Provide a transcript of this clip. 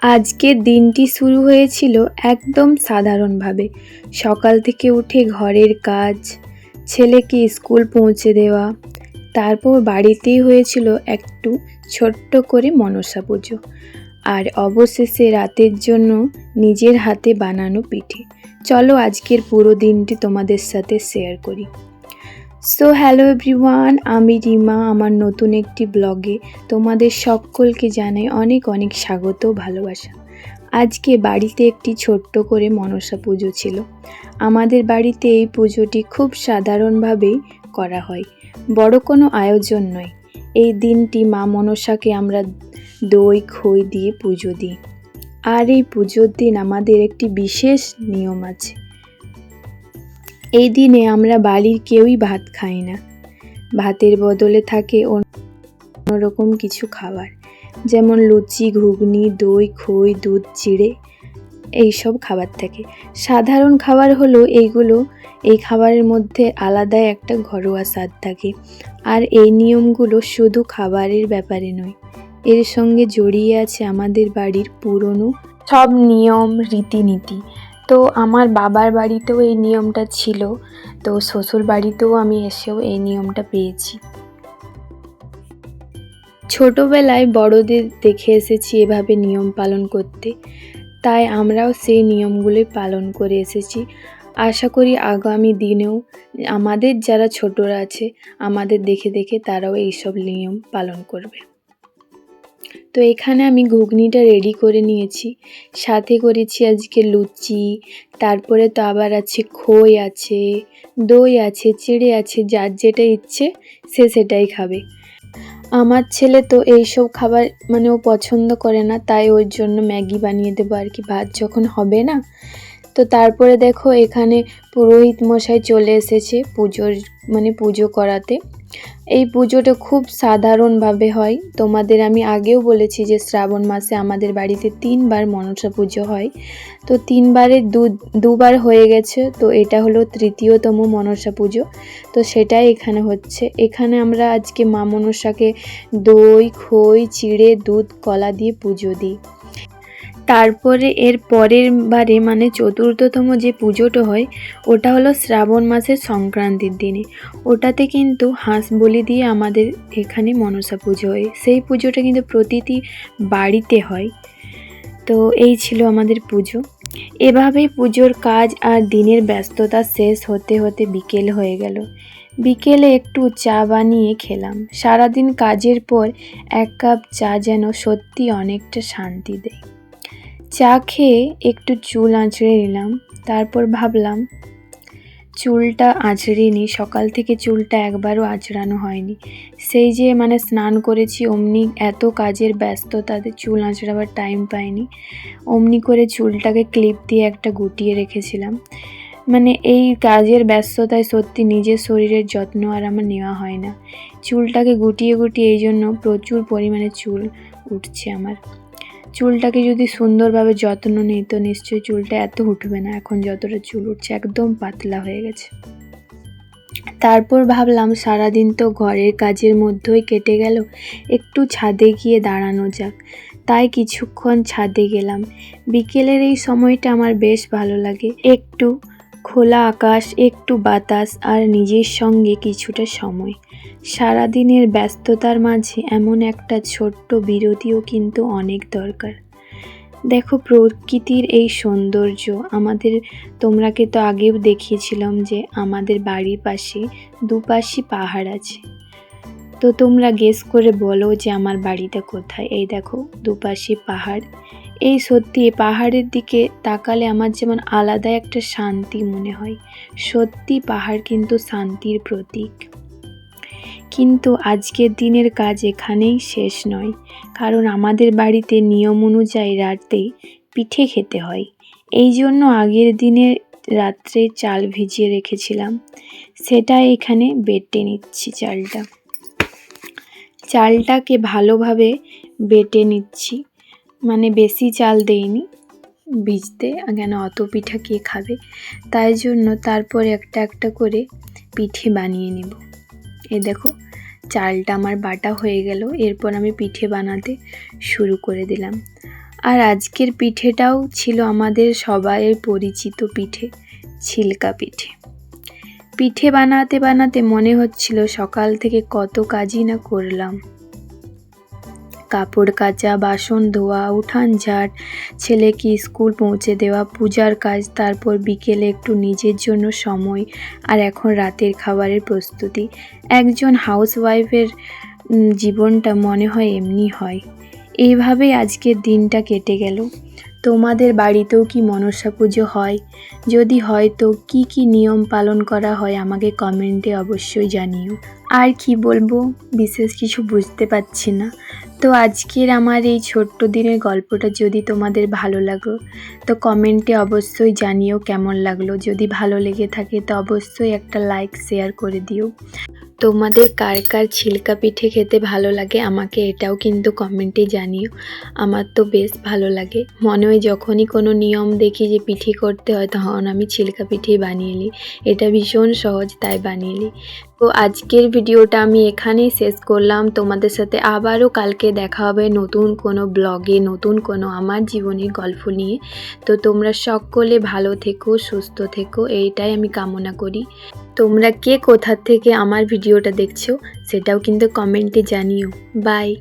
আজকের দিনটি শুরু হয়েছিল একদম সাধারণভাবে। সকাল থেকে উঠে ঘরের কাজ, ছেলেকে স্কুল পৌঁছে দেওয়া, তারপর বাড়িতেই হয়েছিল একটু ছোট্ট করে মনসা পুজো, আর অবশেষে রাতের জন্য নিজের হাতে বানানো পিঠে। চলো আজকের পুরো দিনটি তোমাদের সাথে শেয়ার করি। সো হ্যালো এভরিওয়ান, আমি রিমা। আমার নতুন একটি ব্লগে তোমাদের সকলকে জানাই অনেক অনেক স্বাগত, ভালোবাসা। আজকে বাড়িতে একটি ছোট্ট করে মনসা পুজো ছিল। আমাদের বাড়িতে এই পুজোটি খুব সাধারণভাবেই করা হয়, বড় কোনো আয়োজন নয়। এই দিনটি মা মনসাকে আমরা দই খই দিয়ে পুজো দিই। আর এই পুজোর দিন আমাদের একটি বিশেষ নিয়ম আছে। এই দিনে আমরা বাড়ির কেউই ভাত খাই না। ভাতের বদলে থাকে অন্যরকম কিছু খাবার, যেমন লুচি, ঘুগনি, দই, খই, দুধ, চিড়ে, এইসব খাবার থাকে। সাধারণ খাবার হলো এইগুলো। এই খাবারের মধ্যে আলাদাই একটা ঘরোয়া স্বাদ থাকে। আর এই নিয়মগুলো শুধু খাবারের ব্যাপারে নয়, এর সঙ্গে জড়িয়ে আছে আমাদের বাড়ির পুরনো সব নিয়ম, রীতিনীতি। তো আমার বাবার বাড়িতেও এই নিয়মটা ছিল, তো শ্বশুর বাড়িতেও আমি এসেও এই নিয়মটা পেয়েছি। ছোটবেলায় বড়দের দেখে এসেছি এভাবে নিয়ম পালন করতে, তাই আমরাও সেই নিয়মগুলোই পালন করে এসেছি। আশা করি আগামী দিনেও আমাদের যারা ছোটরা আছে আমাদের দেখে দেখে তারাও এইসব নিয়ম পালন করবে। তো এখানে আমি ঘুগনিটা রেডি করে নিয়েছি, সাথে করেছি আজকে লুচি, তারপরে তো আবার আছে খই আছে, দই আছে, চিড়ে আছে, যার যেটা ইচ্ছে সে সেটাই খাবে। আমার ছেলে তো এইসব খাবার ও পছন্দ করে না, তাই ওর জন্য ম্যাগি বানিয়ে দেবো আর কি, ভাত যখন হবে না। তো তারপরে দেখো এখানে পুরোহিত মশাই চলে এসেছে পুজো করাতে। এই পুজোটা খুব সাধারণভাবে হয়। তোমাদের আমি আগেও বলেছি যে শ্রাবণ মাসে আমাদের বাড়িতে 3বার মনসা পুজো হয়। তো 3বারে দুবার হয়ে গেছে, তো এটা হলো তৃতীয়তম মনসা পুজো। তো সেটাই এখানে হচ্ছে। এখানে আমরা আজকে মা মনসাকে দই, খই, চিড়ে, দুধ, কলা দিয়ে পুজো দিই। তারপরে এর পরের বারে চতুর্থতম যে পুজোটা হয় ওটা হলো শ্রাবণ মাসের সংক্রান্তির দিনে। ওটাতে কিন্তু হাঁস বলি দিয়ে আমাদের এখানে মনসা পুজো হয়। সেই পুজোটা কিন্তু প্রতিটি বাড়িতে হয়। তো এই ছিল আমাদের পুজো। এভাবেই পুজোর কাজ আর দিনের ব্যস্ততা শেষ হতে হতে বিকেল হয়ে গেল। বিকেলে একটু চা বানিয়ে খেলাম। সারাদিন কাজের পর 1 কাপ চা যেন সত্যি অনেকটা শান্তি দেয়। চা খেয়ে একটু চুল আঁচড়ে নিলাম। তারপর ভাবলাম চুলটা আঁচড়ে নিই। সকাল থেকে চুলটা একবারও আঁচড়ানো হয়নি। সেই যে স্নান করেছি, অমনি এত কাজের ব্যস্ততাতে চুল আঁচড়াবার টাইম পাইনি। অমনি করে চুলটাকে ক্লিপ দিয়ে একটা গুটিয়ে রেখেছিলাম। এই কাজের ব্যস্ততায় সত্যি নিজের শরীরের যত্ন আর আমার নেওয়া হয় না। চুলটাকে গুটিয়ে গুটিয়ে এই জন্য প্রচুর পরিমাণে চুল উঠছে আমার। চুলটাকে যদি সুন্দরভাবে যত্ন নিই তো নিশ্চয়ই চুলটা এত উঠবে না। এখন যতটা চুল উঠছে একদম পাতলা হয়ে গেছে। তারপর ভাবলাম সারাদিন তো ঘরের কাজের মধ্যেই কেটে গেল, একটু ছাদে গিয়ে দাঁড়ানো যাক। তাই কিছুক্ষণ ছাদে গেলাম। বিকেলের এই সময়টা আমার বেশ ভালো লাগে। একটু খোলা আকাশ, একটু বাতাস আর নিজের সঙ্গে কিছুটা সময়। সারাদিনের ব্যস্ততার মাঝে এমন একটা ছোট্ট বিরতিও কিন্তু অনেক দরকার। দেখো প্রকৃতির এই সৌন্দর্য তোমরাকে তো আগেও দেখিয়েছিলাম যে আমাদের বাড়ির পাশে দুপাশে পাহাড় আছে। তো তোমরা গেস করে বলো যে আমার বাড়িটা কোথায়। এই দেখো দুপাশে পাহাড়। এই সত্যি পাহাড়ের দিকে তাকালে আমার যেমন আলাদা একটা শান্তি মনে হয়। সত্যি পাহাড় কিন্তু শান্তির প্রতীক। কিন্তু আজকের দিনের কাজ এখানেই শেষ নয়, কারণ আমাদের বাড়িতে নিয়ম অনুযায়ী রাতে পিঠে খেতে হয়। এই জন্য আগের দিনের রাত্রে চাল ভিজিয়ে রেখেছিলাম, সেটা এখানে বেটে নিচ্ছি। চালটাকে ভালোভাবে বেটে নিচ্ছি, বেশি চাল দেইনি ভিজতে, কেন অত পিঠা কে খাবে, তাই জন্য তারপর একটা একটা করে পিঠে বানিয়ে নেব। এই দেখো চালটা আমার বাটা হয়ে গেল। এরপর আমি পিঠে বানাতে শুরু করে দিলাম। আর আজকের পিঠেটাও ছিল আমাদের সবাইয়ের পরিচিত পিঠে, ছিলকা পিঠে। পিঠে বানাতে বানাতে মনে হচ্ছিল সকাল থেকে কত কাজই না করলাম। কাপড় কাচা, বাসন ধোয়া, উঠান ঝাড়, ছেলেকে স্কুল পৌঁছে দেওয়া, পূজার কাজ, তারপর বিকেলে একটু নিজের জন্য সময়, আর এখন রাতের খাবারের প্রস্তুতি। একজন হাউসওয়াইফের জীবনটা মনে হয় এমনি হয়। এইভাবেই আজকের দিনটা কেটে গেল। তোমাদের বাড়িতেও কি মনসা পুজো হয়? যদি হয় তো কি কি নিয়ম পালন করা হয় আমাকে কমেন্টে অবশ্যই জানিও। আর কি বলবো, বিশেষ কিছু বুঝতে পারছি না। তো আজকের আমার এই ছোট্ট দিনের গল্পটা যদি তোমাদের ভালো লাগলো তো কমেন্টে অবশ্যই জানিও কেমন লাগলো। যদি ভালো লেগে থাকে তো অবশ্যই একটা লাইক শেয়ার করে দিও। তোমাদের কার কার ছিলকা পিঠে খেতে ভালো লাগে আমাকে এটাও কিন্তু কমেন্টে জানিও। আমার তো বেশ ভালো লাগে, মনে হয় যখনই কোনো নিয়ম দেখি যে পিঠে করতে হয় তখন আমি ছিলকা পিঠেই বানিয়ে নিই। এটা ভীষণ সহজ, তাই বানিয়ে নিই। তো আজকের ভিডিওটা আমি এখানেই শেষ করলাম। তোমাদের সাথে আবারও কালকে দেখা হবে নতুন কোনো ব্লগে, নতুন কোনো আমার জীবনের গল্প নিয়ে। তো তোমরা সকলে ভালো থেকো, সুস্থ থেকো, এইটাই আমি কামনা করি। তোমরা কে কোথা থেকে আমার ভিডিওটা দেখছো সেটাও কিন্তু কমেন্টে জানিও। বাই।